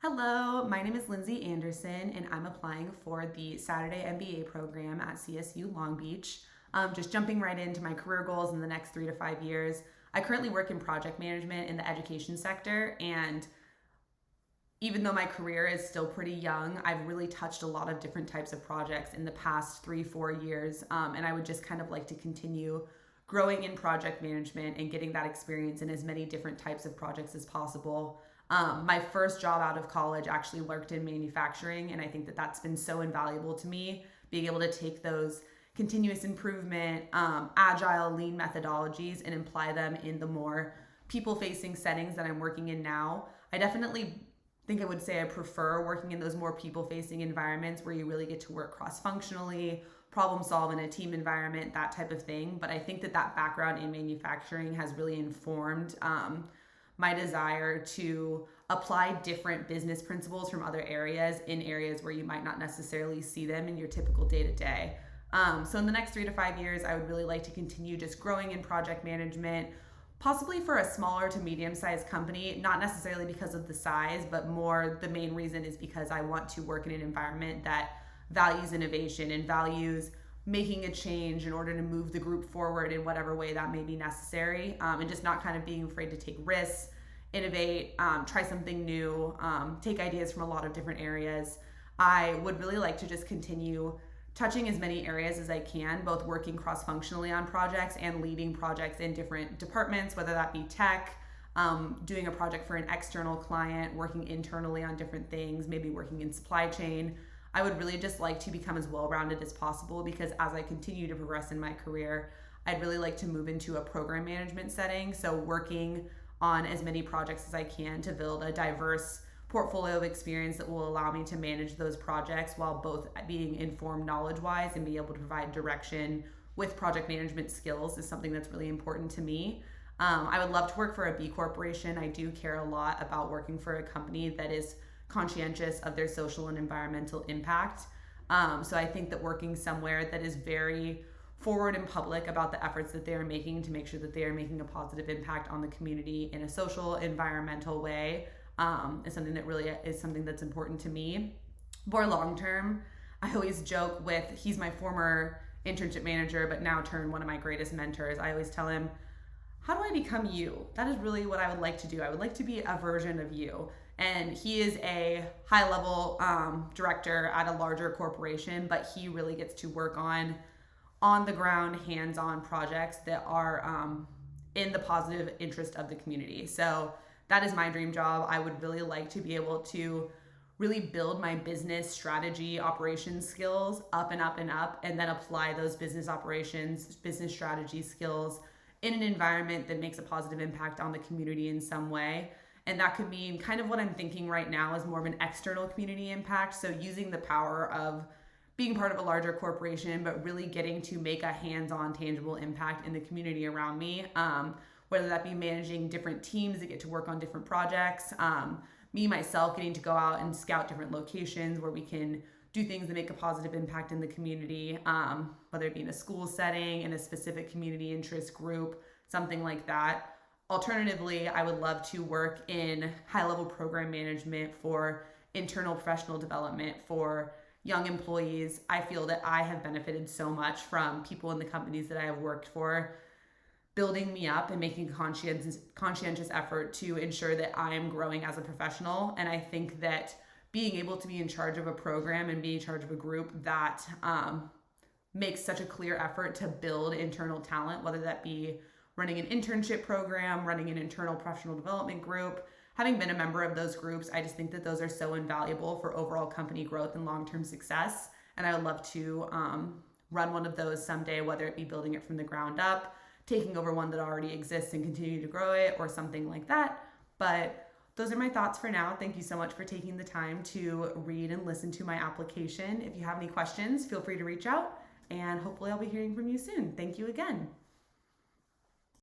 Hello, my name is Lindsay Anderson, and I'm applying for the Saturday MBA program at CSU Long Beach. Just jumping right into my career goals in the next 3 to 5 years. I currently work in project management in the education sector, and even though my career is still pretty young, I've really touched a lot of different types of projects in the past 3, 4 years, and I would just kind of like to continue growing in project management and getting that experience in as many different types of projects as possible. My first job out of college actually worked in manufacturing, and I think that that's been so invaluable to me, being able to take those continuous improvement, agile, lean methodologies and apply them in the more people facing settings that I'm working in now. I definitely think I would say I prefer working in those more people facing environments where you really get to work cross functionally, problem solve in a team environment, that type of thing. But I think that background in manufacturing has really informed my desire to apply different business principles from other areas in areas where you might not necessarily see them in your typical day to day. So in the next 3 to 5 years, I would really like to continue just growing in project management, possibly for a smaller to medium sized company, not necessarily because of the size, but more the main reason is because I want to work in an environment that values innovation and values making a change in order to move the group forward in whatever way that may be necessary, and just not kind of being afraid to take risks, innovate, try something new, take ideas from a lot of different areas. I would really like to just continue touching as many areas as I can, both working cross-functionally on projects and leading projects in different departments, whether that be tech, doing a project for an external client, working internally on different things, maybe working in supply chain. I would really just like to become as well-rounded as possible because as I continue to progress in my career, I'd really like to move into a program management setting. So working on as many projects as I can to build a diverse portfolio of experience that will allow me to manage those projects while both being informed knowledge-wise and be able to provide direction with project management skills is something that's really important to me. I would love to work for a B corporation. I do care a lot about working for a company that is conscientious of their social and environmental impact. So I think that working somewhere that is very forward and public about the efforts that they are making to make sure that they are making a positive impact on the community in a social, environmental way is something that really is something that's important to me. More long term, I always joke with, he's my former internship manager, but now turned one of my greatest mentors. I always tell him, how do I become you? That is really what I would like to do. I would like to be a version of you. And he is a high level director at a larger corporation, but he really gets to work on the ground, hands-on projects that are in the positive interest of the community. So that is my dream job. I would really like to be able to really build my business strategy operations skills up and up and up, and then apply those business operations, business strategy skills in an environment that makes a positive impact on the community in some way. And that could mean kind of what I'm thinking right now is more of an external community impact. So using the power of being part of a larger corporation, but really getting to make a hands-on tangible impact in the community around me, whether that be managing different teams that get to work on different projects, me myself getting to go out and scout different locations where we can do things that make a positive impact in the community, whether it be in a school setting, in a specific community interest group, something like that. Alternatively, I would love to work in high-level program management for internal professional development for young employees. I feel that I have benefited so much from people in the companies that I have worked for, building me up and making conscientious effort to ensure that I am growing as a professional. And I think that being able to be in charge of a program and be in charge of a group that makes such a clear effort to build internal talent, whether that be running an internship program, running an internal professional development group, having been a member of those groups, I just think that those are so invaluable for overall company growth and long-term success. And I would love to run one of those someday, whether it be building it from the ground up, taking over one that already exists and continue to grow it, or something like that. But those are my thoughts for now. Thank you so much for taking the time to read and listen to my application. If you have any questions, feel free to reach out, and hopefully I'll be hearing from you soon. Thank you again.